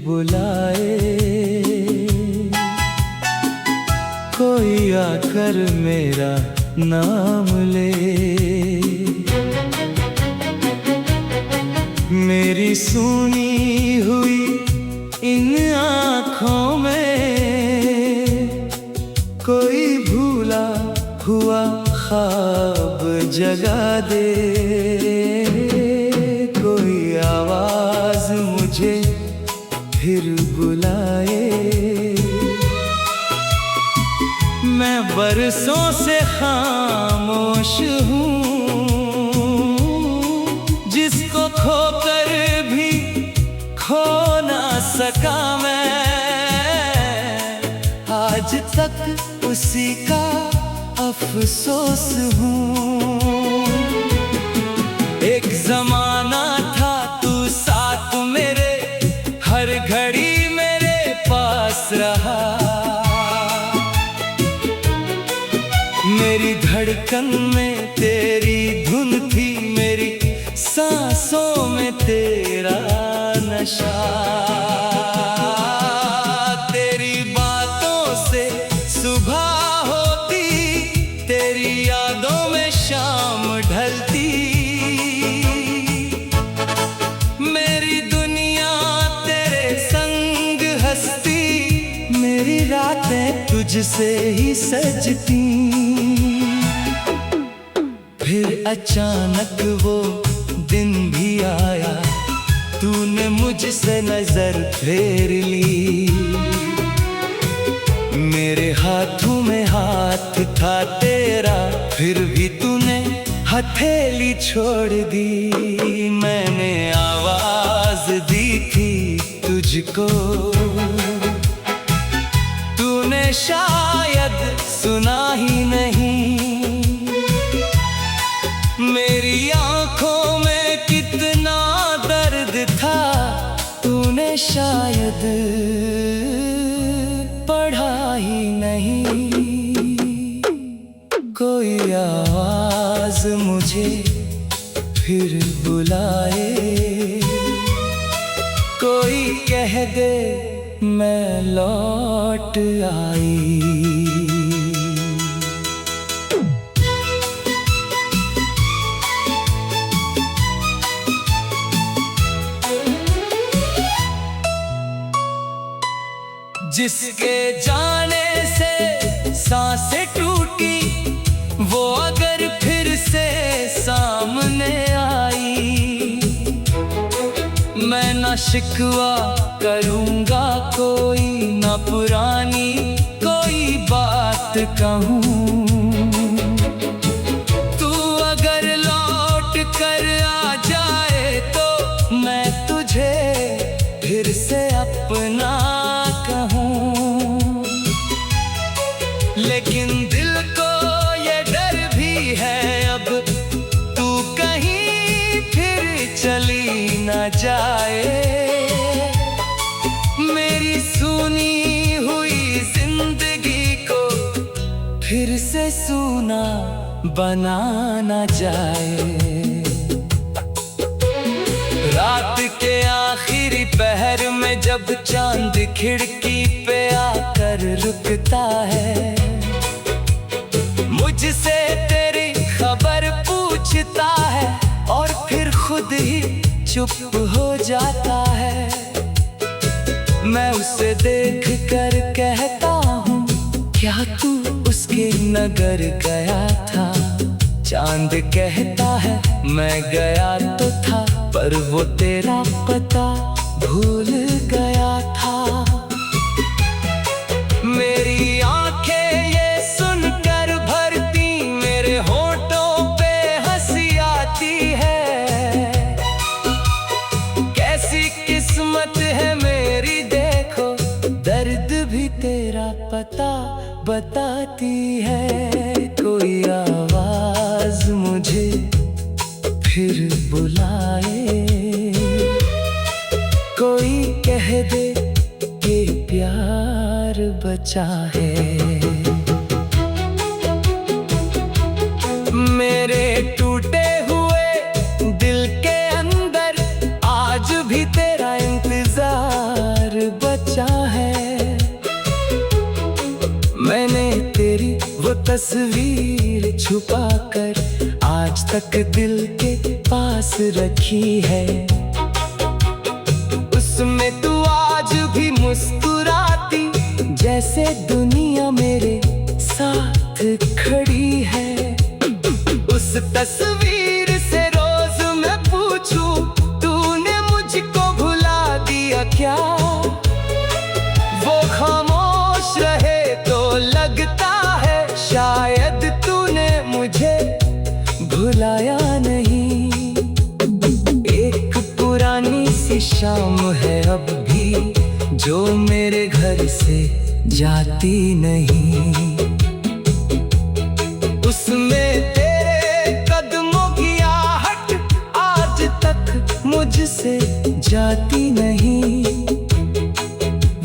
बुलाए, कोई आकर मेरा नाम ले। मेरी सुनी हुई इन आँखों में कोई भूला हुआ ख्वाब जगा दे। कोई आवाज मुझे फिर बुलाए। मैं बरसों से खामोश हूँ, जिसको खोकर भी खो ना सका मैं। आज तक उसी का अफसोस हूँ। एक जमाना था तू साथ मेरे, हर घड़ी मेरे पास रहा। मेरी धड़कन में तेरी धुन थी, मेरी सांसों में तेरा नशा। तेरी बातों से सुबह होती, तेरी यादों में शाम ढलती। मेरी दुनिया तेरे संग हंसती, मेरी रातें तुझसे ही सजती। फिर अचानक वो दिन भी आया, तूने मुझसे नजर फेर ली। मेरे हाथों में हाथ था तेरा, फिर भी तूने हथेली छोड़ दी। मैंने आवाज दी थी तुझको, तूने शायद सुना ही नहीं। मेरी आंखों में कितना दर्द था, तूने शायद पढ़ा ही नहीं। कोई आवाज मुझे फिर बुलाए, कोई कह दे मैं लौट आई। जिसके जाने से सांसें टूटी, वो अगर फिर से सामने आई, मैं ना शिकवा करूँगा कोई, ना पुरानी कोई बात कहूँ। तू अगर लौट कर आ जाए तो मैं तुझे फिर से अपना कहूँ। लेकिन दिल को ये डर भी है, अब तू कहीं फिर चली ना जाए। मेरी सुनी हुई जिंदगी को फिर से सूना बना ना जाए। रात के आखिरी पहर में जब चांद खिड़की पे आकर रुकता है, मुझसे तेरी खबर पूछता है और फिर खुद ही चुप हो जाता है। मैं उसे देख कर कहता हूँ, क्या तू उसके नगर गया था? चांद कहता है मैं गया तो था, पर वो तेरा पता भूल गया था। मेरी आंखें ये सुनकर भरती, मेरे होठों पे हंसी आती है। कैसी किस्मत है मेरी देखो, दर्द भी तेरा पता बताती है। कोई आवाज मुझे फिर बुलाए, कोई कह दे कि प्यार बचा है। मेरे टूटे हुए दिल के अंदर आज भी तेरा इंतजार तस्वीर छुपा कर आज तक दिल के पास रखी है। उसमें तू आज भी मुस्कुराती जैसे दुनिया मेरे साथ खड़ी है। उस तस्वीर से रोज मैं पूछूं तूने मुझको भुला दिया क्या? वो खामोश रहे तो लगता है शायद तूने मुझे भुलाया नहीं। एक पुरानी सी शाम है अब भी जो मेरे घर से जाती नहीं। उसमें तेरे कदमों की आहट आज तक मुझसे जाती नहीं।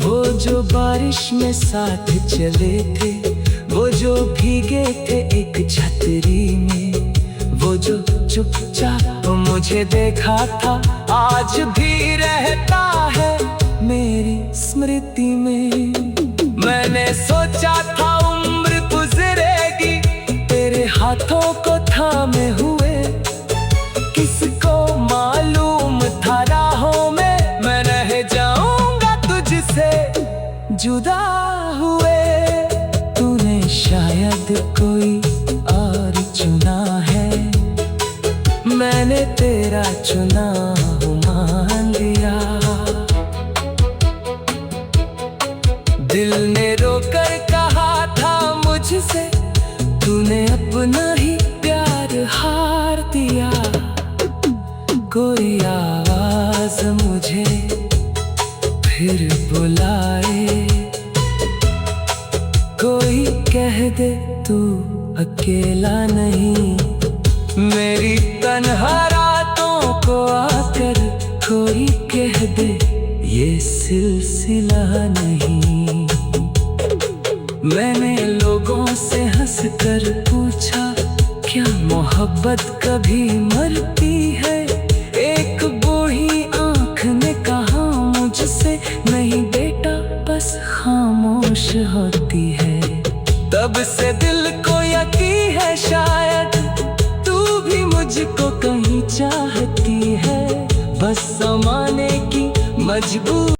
वो जो बारिश में साथ चले थे, वो जो भीगे थे एक छतरी में, वो जो चुपचाप मुझे देखा था आज भी रहता है मेरी स्मृति में। मैंने सोचा था उम्र गुजरेगी तेरे हाथों को थामे हुए, किसको मालूम था राहों में मैं रह जाऊंगा तुझसे जुदा हुए। तूने शायद कोई और चुना है, मैंने तेरा चुना मान लिया। दिल ने रोकर कहा था मुझसे तूने अपना ही प्यार हार दिया। कोई आवाज मुझे फिर बुलाए, कोई कह दे तू अकेला नहीं। मेरी तन्हा रातों को आकर कोई कह दे ये सिलसिला नहीं। मैंने लोगों से हंसकर पूछा क्या मोहब्बत कभी मरती है? एक बूढ़ी आंख ने कहा मुझसे नहीं बेटा बस खामोश होती है। तब से दिल को यकीन है शायद तू भी मुझको कहीं चाहती है, बस समाने की मजबूर।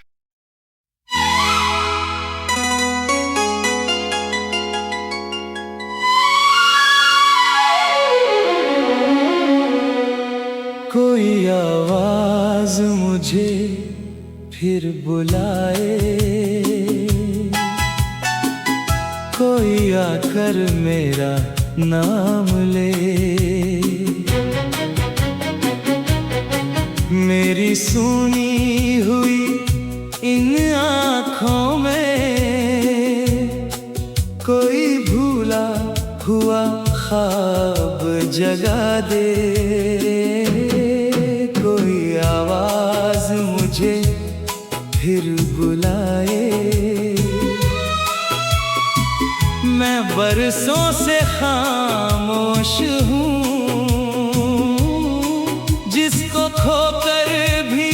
कोई आवाज मुझे फिर बुलाए, कोई आकर मेरा नाम ले। मेरी सुनी हुई इन आँखों में कोई भूला हुआ ख्वाब जगा दे। कोई आवाज मुझे फिर बुलाए, मैं बरसों से खामोश हूँ, जिसको खोकर भी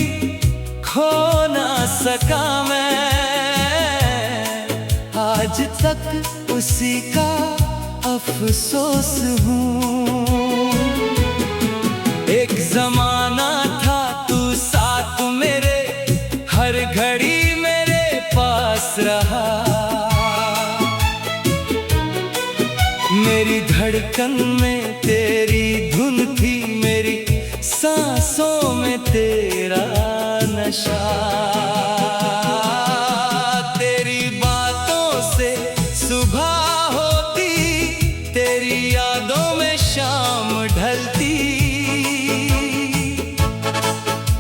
खो ना सका मैं। आज तक उसी का अफसोस हूँ। एक जमाना था तू साथ मेरे, हर घड़ी मेरे पास रहा। मेरी धड़कन में तेरी धुन थी, मेरी सांसों में तेरा नशा। तेरी बातों से सुबह होती, तेरी यादों में शाम ढलती।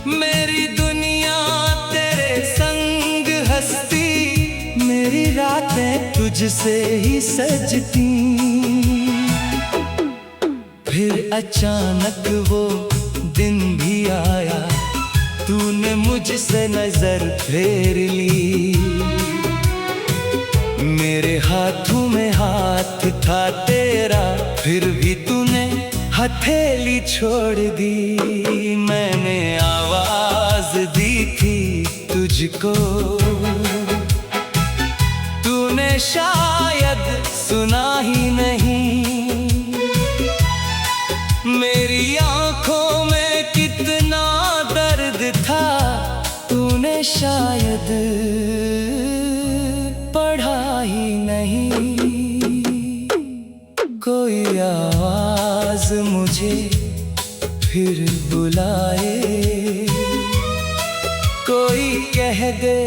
मेरी दुनिया तेरे संग हंसती, मेरी रातें तुझसे ही सजती। फिर अचानक वो दिन भी आया, तूने मुझसे नजर फेर ली। मेरे हाथों में हाथ था तेरा, फिर भी तूने हथेली छोड़ दी। मैंने आवाज दी थी तुझको, तूने शायद सुना ही नहीं। पढ़ा ही नहीं। कोई आवाज मुझे फिर बुलाए, कोई कह दे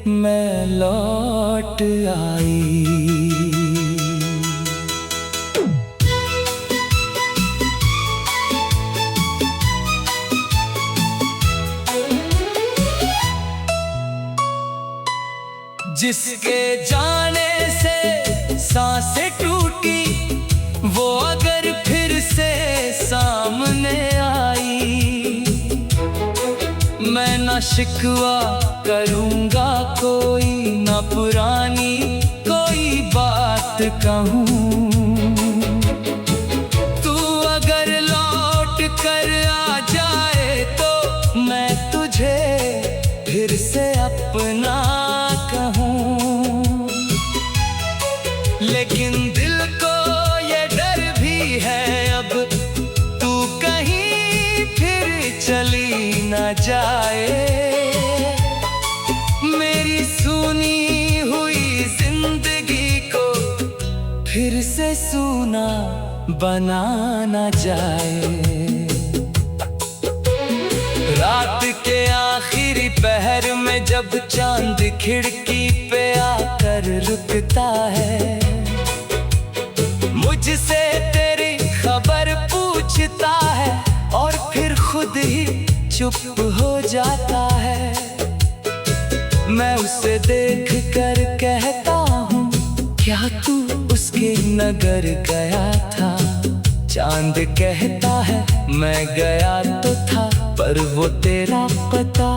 मैं लौट आई। जिसके जाने से सांसें टूटी, वो अगर फिर से सामने आई, मैं ना शिकवा करूँगा कोई, ना पुरानी कोई बात कहूँ। तू अगर लौट कर आ जाए तो मैं तुझे फिर से अपना कहूँ। लेकिन दिल को ये डर भी है अब तू कहीं फिर चली न जाए। मेरी सुनी हुई जिंदगी को फिर से सूना बना न जाए। रात के आखिरी पहर में जब चांद खिड़की पे आकर रुकता है, मुझसे तेरी खबर पूछता है और फिर खुद ही चुप हो जाता है। मैं उसे देख कर कहता हूँ, क्या तू उसके नगर गया था? चांद कहता है, मैं गया तो था, पर वो तेरा पता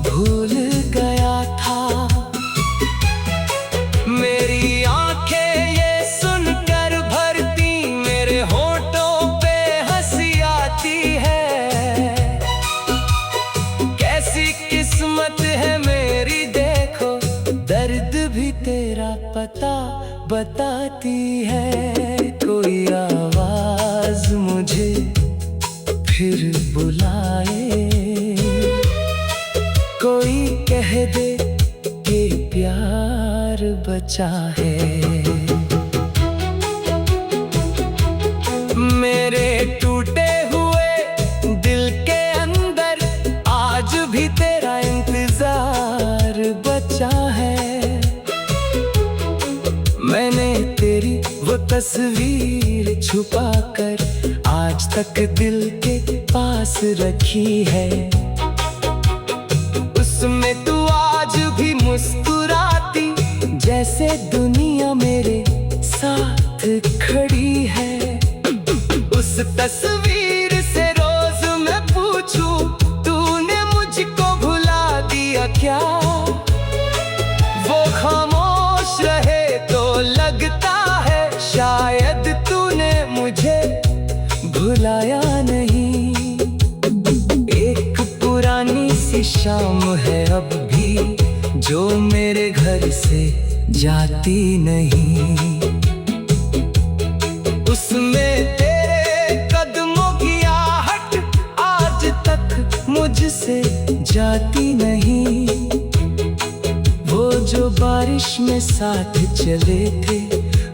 भूल गया था। मेरी आंखें ये सुनकर भरती, मेरे होठों पे हंसी आती है। कैसी किस्मत है मेरी देखो, दर्द भी तेरा पता बताती है। कोई आवाज मुझे फिर बुलाए, कोई कह दे कि प्यार बचा है। मेरे टूटे हुए दिल के अंदर आज भी तेरा इंतजार बचा है। मैंने तेरी वो तस्वीर छुपा कर आज तक दिल के पास रखी है। उसमें तू आज भी मुस्कुराती, जैसे दुनिया मेरे साथ खड़ी है। उस तस्वीर से रोज मैं पूछूं, तूने मुझको भुला दिया क्या? वो खामोश रहे तो लगता है शायद तूने मुझे भुलाया नहीं। एक पुरानी सी शाम है अब भी जो मेरे घर से जाती नहीं। उसमें तेरे कदमों की आहट आज तक मुझसे जाती नहीं। वो जो बारिश में साथ चले थे,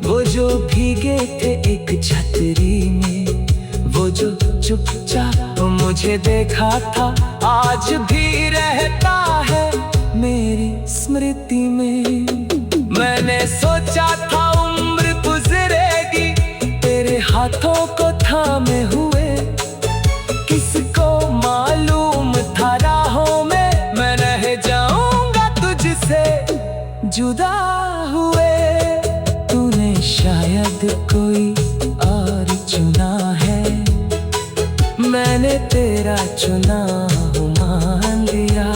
वो जो भीगे थे एक छतरी में, वो जो चुपचाप मुझे देखा था आज भी रहता है मेरी स्मृति में। मैंने सोचा था उम्र गुजरेगी तेरे हाथों को थामे हुए, किसको मालूम था राहों में मैं रह जाऊंगा तुझसे जुदा हुए। तूने शायद कोई और चुना है, मैंने तेरा चुना मान लिया।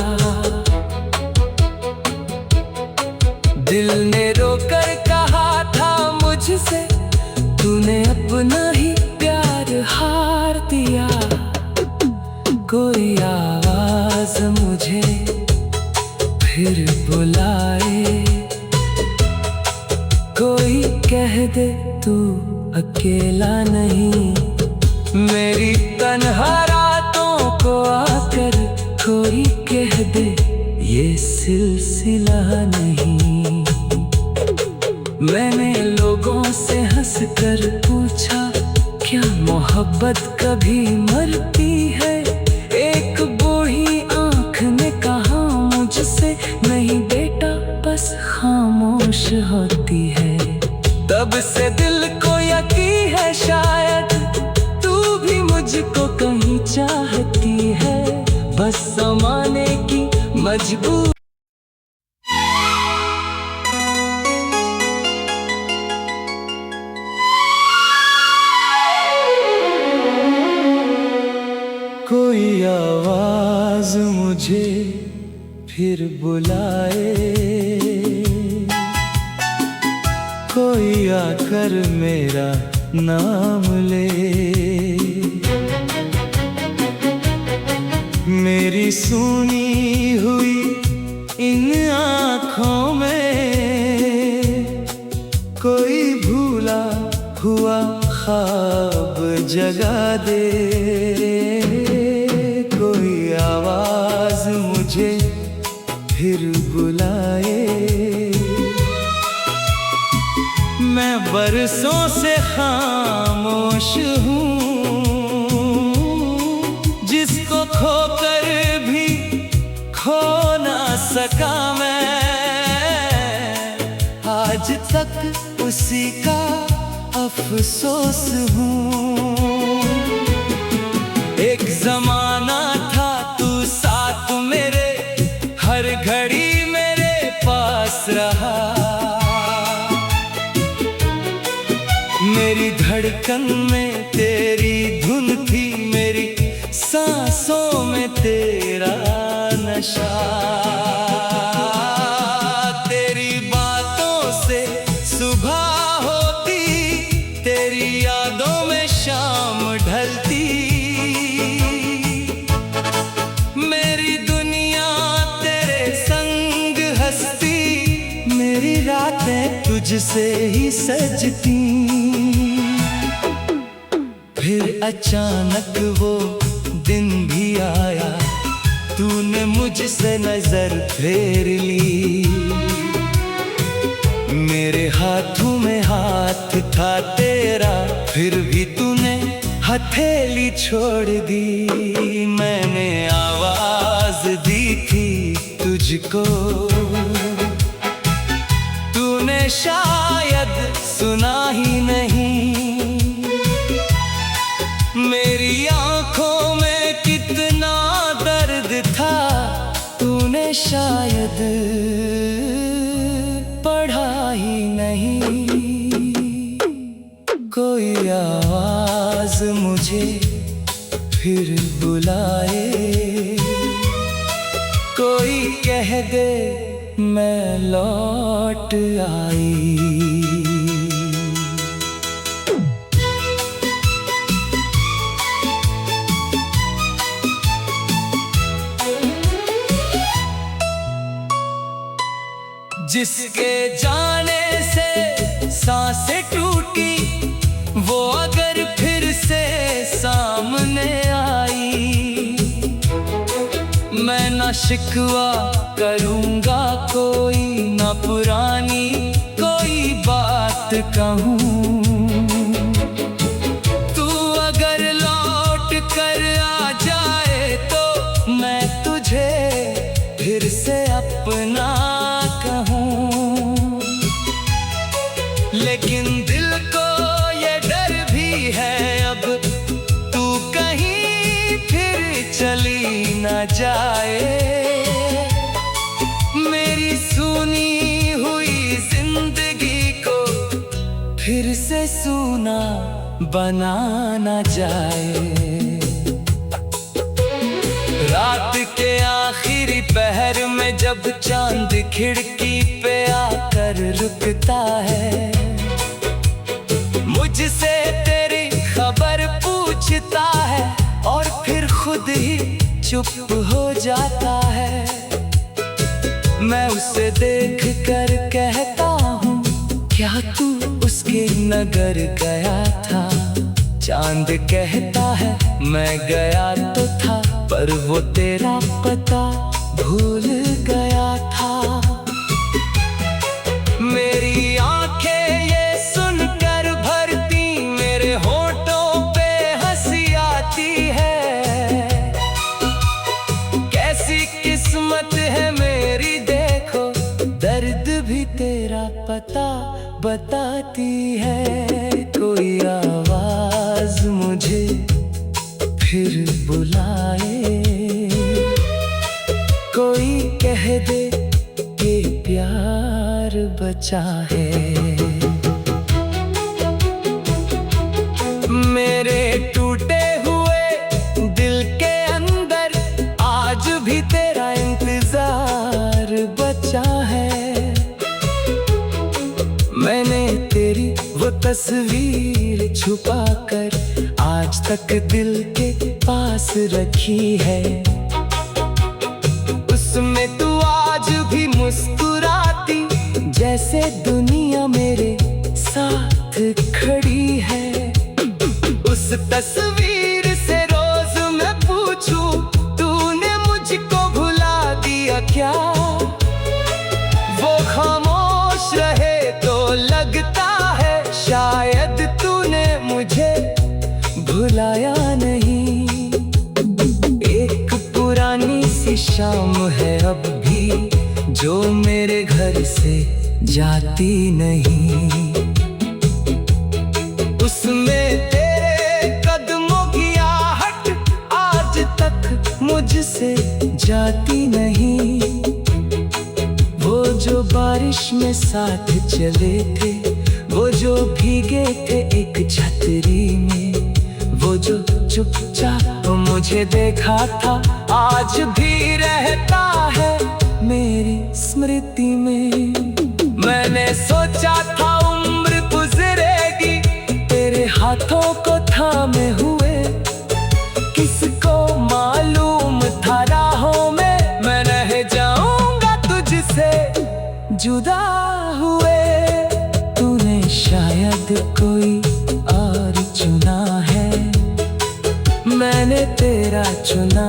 दिल ने रोकर कहा था मुझसे, तूने अपना ही प्यार हार दिया। कोई आवाज मुझे फिर बुलाए, कोई कह दे तू अकेला नहीं। मेरी तन्हा रातों को आकर कोई कह दे ये सिलसिला नहीं। मैंने लोगों से हंसकर पूछा, क्या मोहब्बत कभी मरती है? एक बूढ़ी आंख ने कहा मुझसे, नहीं बेटा बस खामोश होती है। तब से दिल को यकीन है शायद तू भी मुझको कहीं चाहती है, बस समाने की मजबूर। कोई आवाज मुझे फिर बुलाए, कोई आकर मेरा नाम ले। मेरी सुनी हुई इन आँखों में कोई भूला हुआ ख्वाब जगा दे। कोई आवाज मुझे फिर बुलाए। मैं बरसों से खामोश हूँ, जिसको खोकर भी खो ना सका मैं। आज तक उसी का अफसोस हूँ। एक जमाना था तू साथ मेरे, हर घड़ी मेरे पास रहा। मेरी धड़कन में तेरी धुन थी, मेरी सांसों में तेरा नशा। तेरी बातों से सुबह होती, तेरी यादों में शाम ढलती। मेरी दुनिया तेरे संग हंसती, मेरी रातें तुझसे ही सजती। फिर अचानक वो दिन भी आया, तूने मुझसे नजर फेर ली। मेरे हाथों में हाथ था तेरा, फिर भी तूने हथेली छोड़ दी। मैंने आवाज दी थी तुझको, तूने शायद सुना ही नहीं। मेरी आंखों में कितना दर्द था, तूने शायद पढ़ा ही नहीं। कोई आवाज मुझे फिर बुलाए, कोई कह दे मैं लौट आई। जिसके जाने से सांसें टूटी, वो अगर फिर से सामने आई, मैं न शिकवा करूँगा कोई, न पुरानी कोई बात कहूँ। तू अगर लौट कर आ जाए तो मैं तुझे फिर से अपना कहूँ। लेकिन दिल को ये डर भी है, अब तू कहीं फिर चली न जाए। मेरी सुनी हुई जिंदगी को फिर से सूना बना न जाए। रात के आखिरी पहर में जब चांद खिड़की पे आकर रुकता है, मुझसे तेरी खबर पूछता है और फिर खुद ही चुप हो जाता है। मैं उसे देख कर कहता हूँ, क्या तू उसके नगर गया था? चांद कहता है मैं गया तो था, पर वो तेरा पता भूल गया था। मेरी आंखें ये सुनकर भरती, मेरे होठों पे हंसी आती है। कैसी किस्मत है मेरी देखो, दर्द भी तेरा पता बताती है। कोई आवाज मुझे फिर बुलाए, कोई कह दे कि प्यार बचा है। मेरे टूटे हुए दिल के अंदर आज भी तेरा इंतजार बचा है। मैंने तेरी वो तस्वीर छुपा कर आज तक दिल के पास रखी है। उसमें तू आज भी मुस्कुराती, जैसे दुनिया मेरे साथ खड़ी है। उस तस्वीर से रोज मैं पूछूं, तूने मुझको भुला दिया क्या? वो खामोश रहे तो लगता है शायद तूने मुझे भुलाया नहीं। एक पुरानी सी शाम है अब भी, जो मेरे घर से जाती नहीं। उसमें तेरे कदमों की आहट आज तक मुझसे जाती नहीं। वो जो बारिश में साथ चले थे, वो जो भीगे थे एक छतरी में, वो जो चुपचाप मुझे देखा था आज भी रहता है मेरी स्मृति में। मैंने सोचा था उम्र गुजरेगी तेरे हाथों को थामे हुए, किसको मालूम था राहों में मैं रह जाऊंगा तुझसे जुदा हुए। तूने शायद कोई और चुना है, मैंने तेरा चुना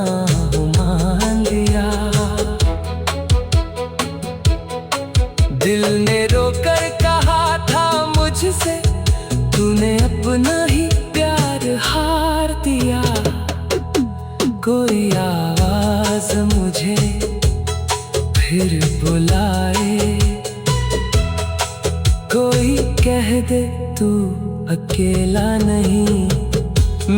मान लिया। दिल ने रोकर कहा था मुझसे, तूने अपना ही प्यार हार दिया। कोई आवाज मुझे फिर बुलाए, कोई कह दे तू अकेला नहीं।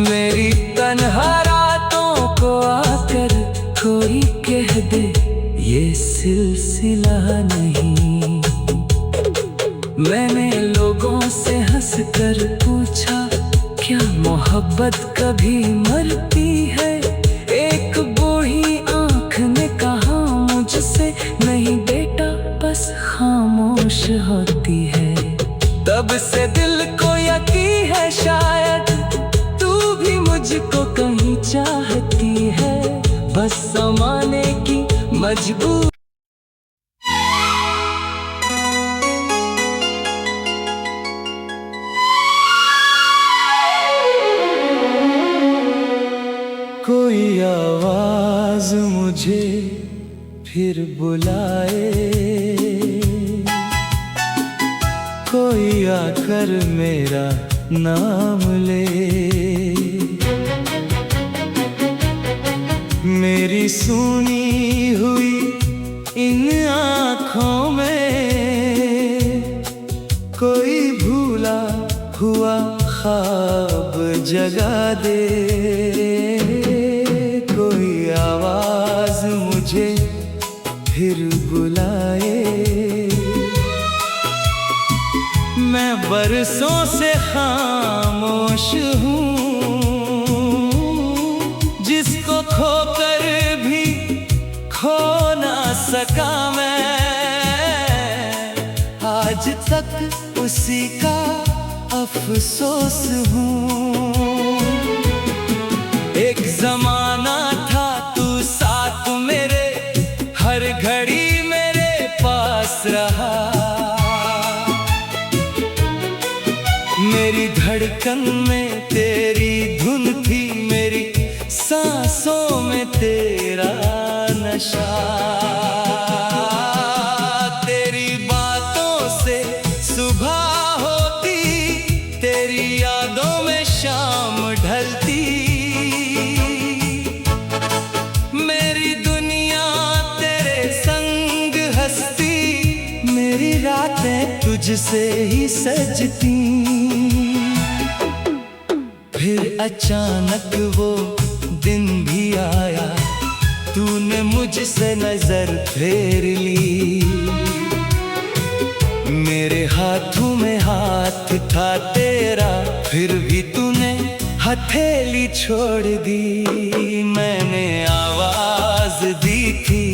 मेरी तन्हा रातों को आकर कोई कह दे ये सिलसिला नहीं। मैंने लोगों से हंसकर पूछा, क्या मोहब्बत कभी मरती है? एक बूढ़ी आंख ने कहा मुझसे, नहीं बेटा बस खामोश होती है। तब से दिल को यकीन है शायद तू भी मुझको कहीं चाहती है, बस समाने की मजबूर। कोई आवाज मुझे फिर बुलाए, कोई आकर मेरा नाम ले। मेरी सुनी हुई इन आँखों में कोई भूला हुआ ख्वाब जगा दे। कोई आवाज मुझे फिर बुलाए, मैं बरसों से खामोश हूँ, जिसको खोकर भी खो ना सका मैं। आज तक उसी का अफसोस हूँ। एक जमाना था तू साथ मेरे, हर घड़ी मेरे पास रहा। मेरी धड़कन में तेरी धुन थी, मेरी सांसों में तेरा नशा। तेरी बातों से सुबह होती, तेरी यादों में शाम ढलती। मेरी दुनिया तेरे संग हंसती, मेरी रातें तुझसे ही सजती। फिर अचानक वो दिन भी आया, तूने मुझसे नजर फेर ली। मेरे हाथों में हाथ था तेरा, फिर भी तूने हथेली छोड़ दी। मैंने आवाज दी थी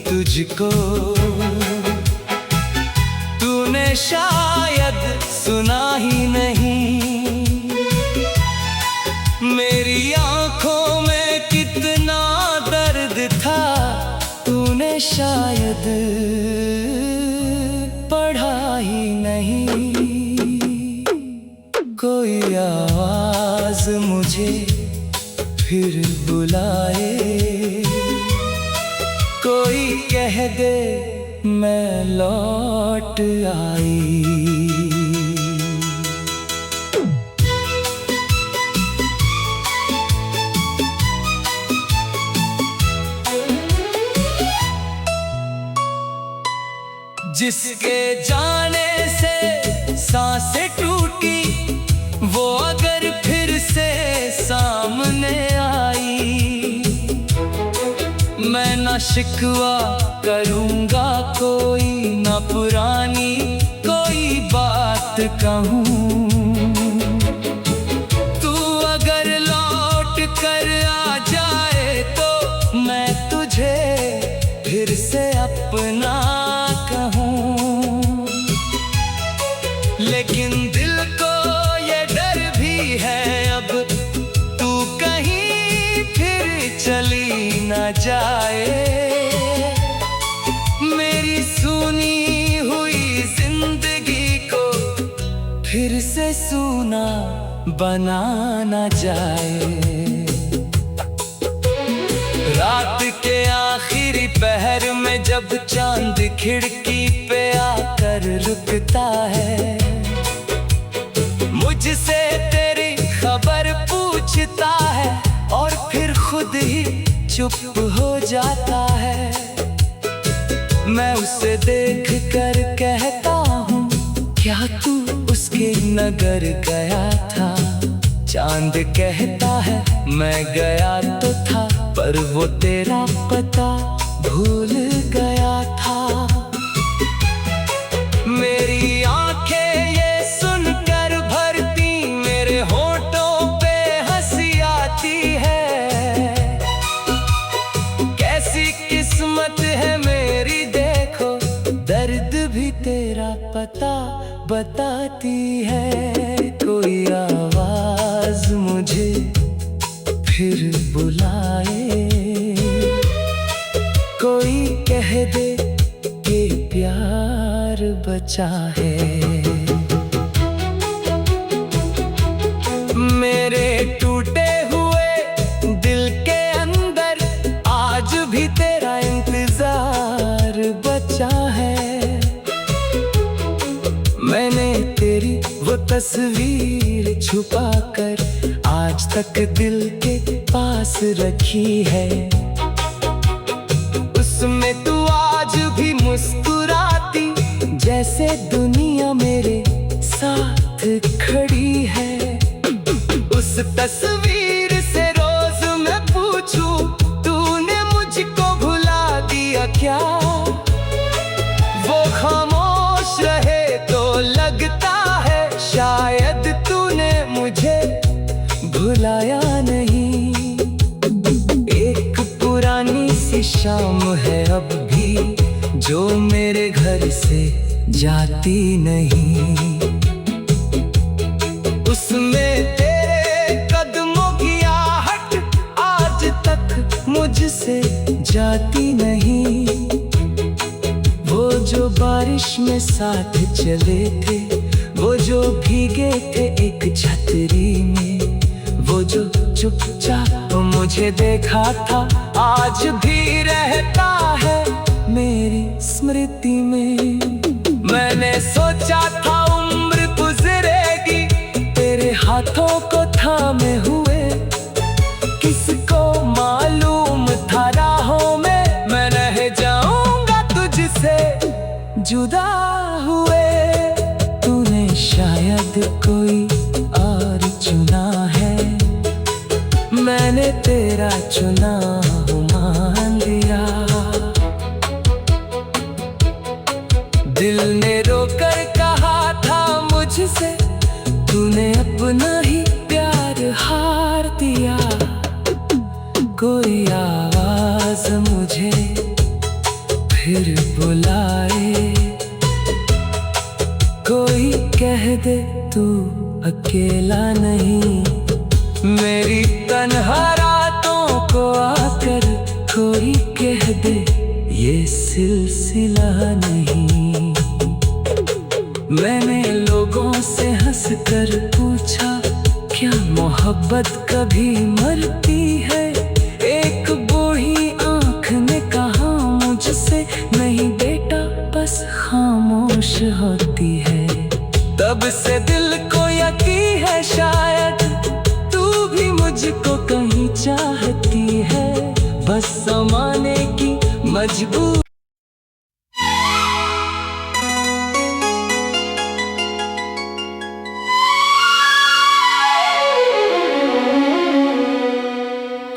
तुझको, तूने शायद सुना ही नहीं। मेरी आंखों में कितना दर्द था, तूने शायद पढ़ा ही नहीं। कोई आवाज मुझे फिर बुलाए, कोई कह दे मैं लौट आई। जिसके जाने से सांसें टूटी, वो अगर फिर से सामने आई, मैं ना शिकवा करूँगा कोई, ना पुरानी कोई बात कहूँ। तू अगर लौट कर आ जाए तो मैं तुझे फिर से अपना कहूँ। लेकिन दिल को ये डर भी है अब, तू कहीं फिर चली ना जाए। मेरी सुनी हुई जिंदगी को फिर से सूना बना ना जाए। रात के आखिरी पहर में जब चांद खिड़की पे आकर रुकता है, मुझसे तेरी खबर पूछता है और फिर खुद ही चुप हो जाता है। मैं उसे देख कर कहता हूँ, क्या तू उसके नगर गया था? चांद कहता है मैं गया तो था, पर वो तेरा पता भूल गया था। मेरी आंखें ये सुनकर भरती, मेरे होठों पे हंसी आती है। कैसी किस्मत है मेरी देखो, दर्द भी तेरा पता बताती है। कोई आवाज मुझे फिर बुलाए, कोई कह दे कि प्यार बचा है। मेरे टूटे हुए दिल के अंदर आज भी तेरा इंतजार बचा है। मैंने तेरी वो तस्वीर छुपा कर आज तक दिल के पास रखी है। उसमें तू आज भी मुस्कुराती, जैसे दुनिया मेरे साथ खड़ी है। उस तस्वीर से रोज मैं पूछूं, तूने मुझको भुला दिया क्या? वो खामोश रहे तो लगता है शायद तूने मुझे भुलाया नहीं। एक पुरानी सी शाम है अब भी, जो मेरे घर से जाती नहीं। उसमें तेरे कदमों की आहट आज तक मुझसे जाती नहीं। वो जो बारिश में साथ चले थे, वो जो भीगे थे एक छतरी में, वो जो चुपचाप मुझे देखा था आज भी रहता है मेरी स्मृति में। मैंने सोचा था उम्र गुजरेगी तेरे हाथों को थामे हुए, किसको मालूम था राहों में मैं रह जाऊंगा तुझसे जुदा हुए। तूने शायद कोई और चुना है, मैंने तेरा चुना मान लिया। दिल ने रोकर कहा था मुझसे, तूने अपना ही प्यार हार दिया। कोई आवाज मुझे फिर बुलाए, कोई कह दे तू अकेला नहीं। मेरी तन्हा रातों को आकर कोई कह दे ये सिलसिला नहीं। मैंने लोगों से हंसकर पूछा, क्या मोहब्बत कभी मरती है? एक बूढ़ी आंख ने कहा मुझसे, नहीं बेटा बस खामोश होती है। तब से दिल को यकीन है शायद तू भी मुझको कहीं चाहती है, बस समाने की मजबूर।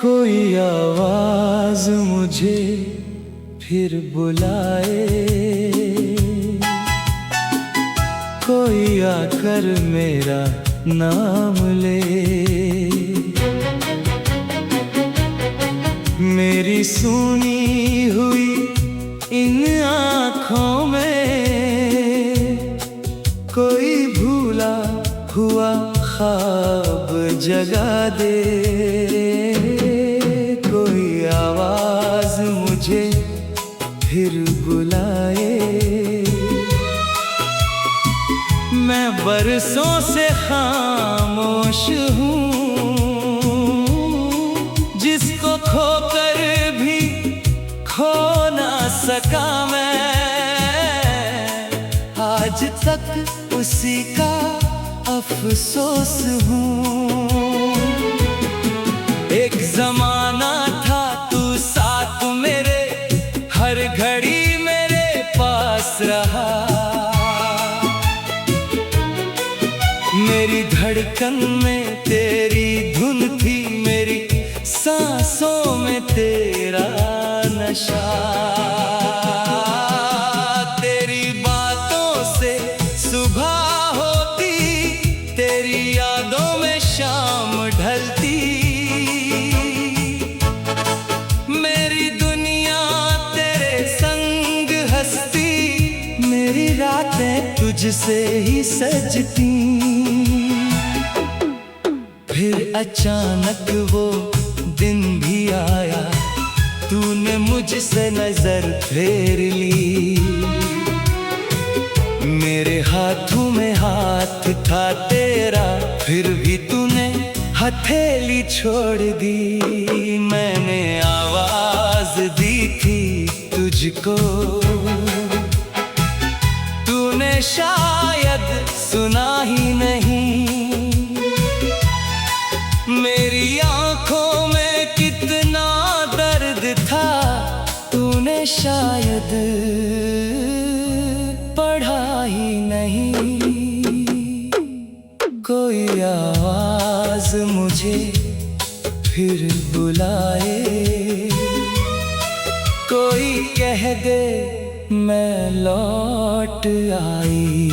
कोई आवाज मुझे फिर बुलाए, कोई आकर मेरा नाम ले। मेरी सुनी हुई इन आँखों में कोई भूला हुआ ख्वाब जगा दे। कोई आवाज मुझे फिर बुलाए, मैं बरसों से खामोश हूँ, जिसको खोकर भी खो ना सका मैं। आज तक उसी का अफसोस हूँ। एक जमाना था तू साथ मेरे, हर घड़ी मेरे पास रहा। मेरी धड़कन में तेरी धुन थी, मेरी सांसों में तेरा नशा। तेरी बातों से सुबह होती, तेरी यादों में शाम ढलती। मेरी दुनिया तेरे संग हंसती, मेरी रातें तुझसे ही सजती। फिर अचानक वो दिन भी आया, तूने मुझसे नजर फेर ली। मेरे हाथों में हाथ था तेरा, फिर भी तूने हथेली छोड़ दी। मैंने आवाज दी थी तुझको, तूने शायद सुना ही नहीं। मेरी आंखों में कितना दर्द था, तूने शायद पढ़ा ही नहीं। कोई आवाज मुझे फिर बुलाए, कोई कह दे मैं लौट आई।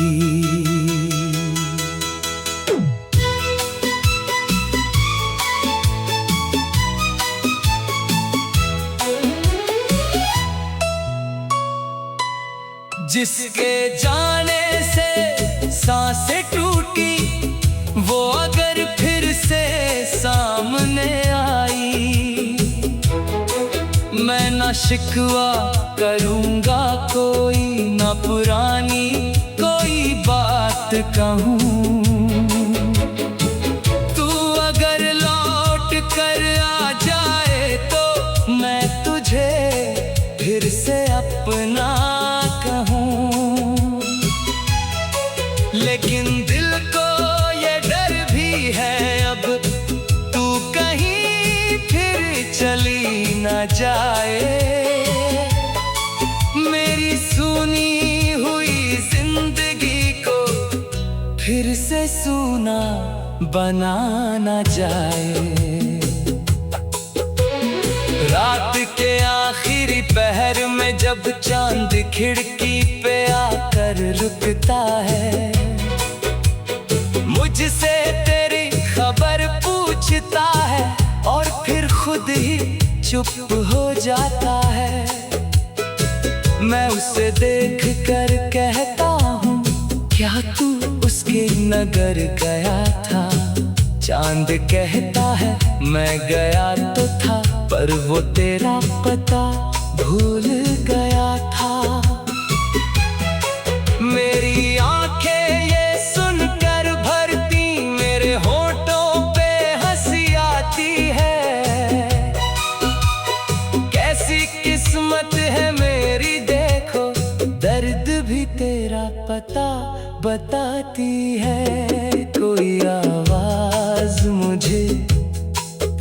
जिसके जाने से सांसें टूटी, वो अगर फिर से सामने आई, मैं न शिकवा करूँगा कोई, न पुरानी कोई बात कहूँ। तू अगर लौट कर आ जाए तो मैं जाए, मेरी सुनी हुई जिंदगी को फिर से सुना बनाना जाए। रात के आखिरी पहर में जब चांद खिड़की पे आकर रुकता है, मुझसे तेरी खबर पूछता है और फिर खुद ही चुप हो जाता है। मैं उसे देख कर कहता हूँ, क्या तू उसके नगर गया था? चांद कहता है, मैं गया तो था, पर वो तेरा पता भूल गया था। मेरी आंखें ये सुनकर भरती, मेरे होठों पे हंसी आती है। कैसी किस्मत है मेरी देखो, दर्द भी तेरा पता बताती है। कोई आवाज मुझे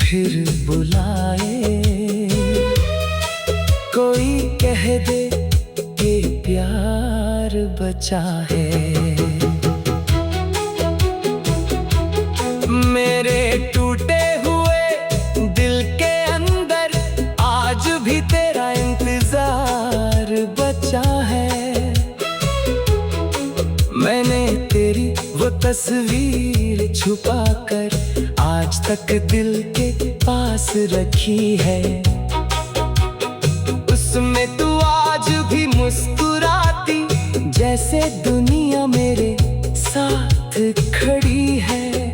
फिर बुलाए, कोई कह दे कि प्यार बचा है। मेरे टूटे हुए दिल के अंदर आज भी तेरा इंतजार बचा है। मैंने तेरी वो तस्वीर छुपा कर आज तक दिल के पास रखी है। उसमें तू आज भी मुस्कुराती, जैसे दुनिया मेरे साथ खड़ी है।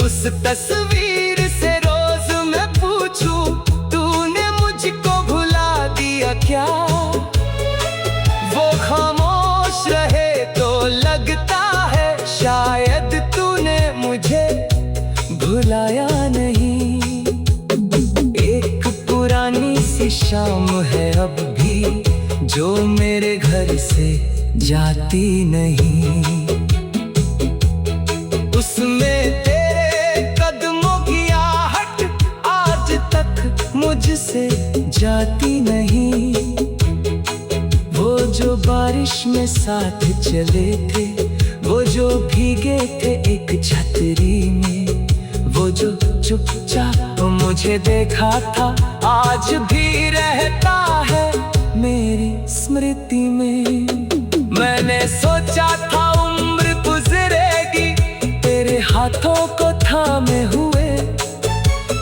उस तस्वीर से रोज मैं पूछूं, तूने मुझको भुला दिया क्या? वो खामोश रहे तो लगता है शायद तूने मुझे भुलाया नहीं। एक पुरानी सी शाम है अब भी, जो मेरे घर से जाती नहीं। उसमें तेरे कदमों की आहट आज तक मुझसे जाती नहीं। वो जो बारिश में साथ चले थे, वो जो भीगे थे एक छतरी में, वो जो चुपचाप मुझे देखा था, आज भी रहता है मेरी स्मृति में। मैंने सोचा था उम्र गुजरेगी तेरे हाथों को थामे हुए,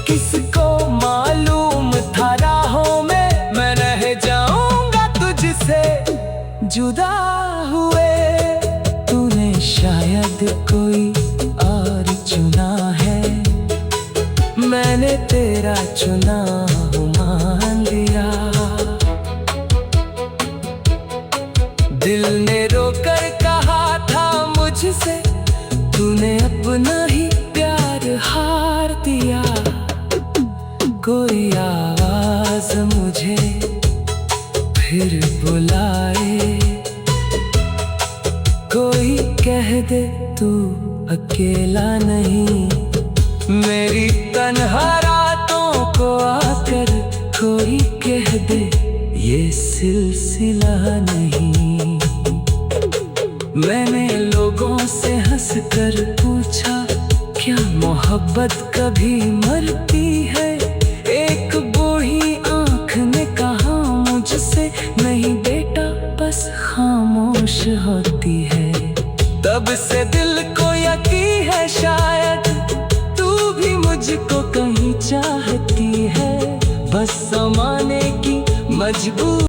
किसको मालूम था राहों में मैं रह जाऊंगा तुझसे जुदा हुए। तूने शायद कोई और चुना है, मैंने तेरा चुना मान लिया। दिल ने रोकर कहा था मुझसे, तूने अपना ही प्यार हार दिया। कोई आवाज मुझे फिर बुलाए, कोई कह दे तू अकेला नहीं। मेरी तन्हा रातों को आकर कोई कह दे ये सिलसिला नहीं। मैंने लोगों से हंसकर पूछा, क्या मोहब्बत कभी मरती है? एक बूढ़ी आंख ने कहा मुझसे, नहीं बेटा बस खामोश होती है। तब से दिल को यकीन है शायद तू भी मुझको कहीं चाहती है, बस समाने की मजबूर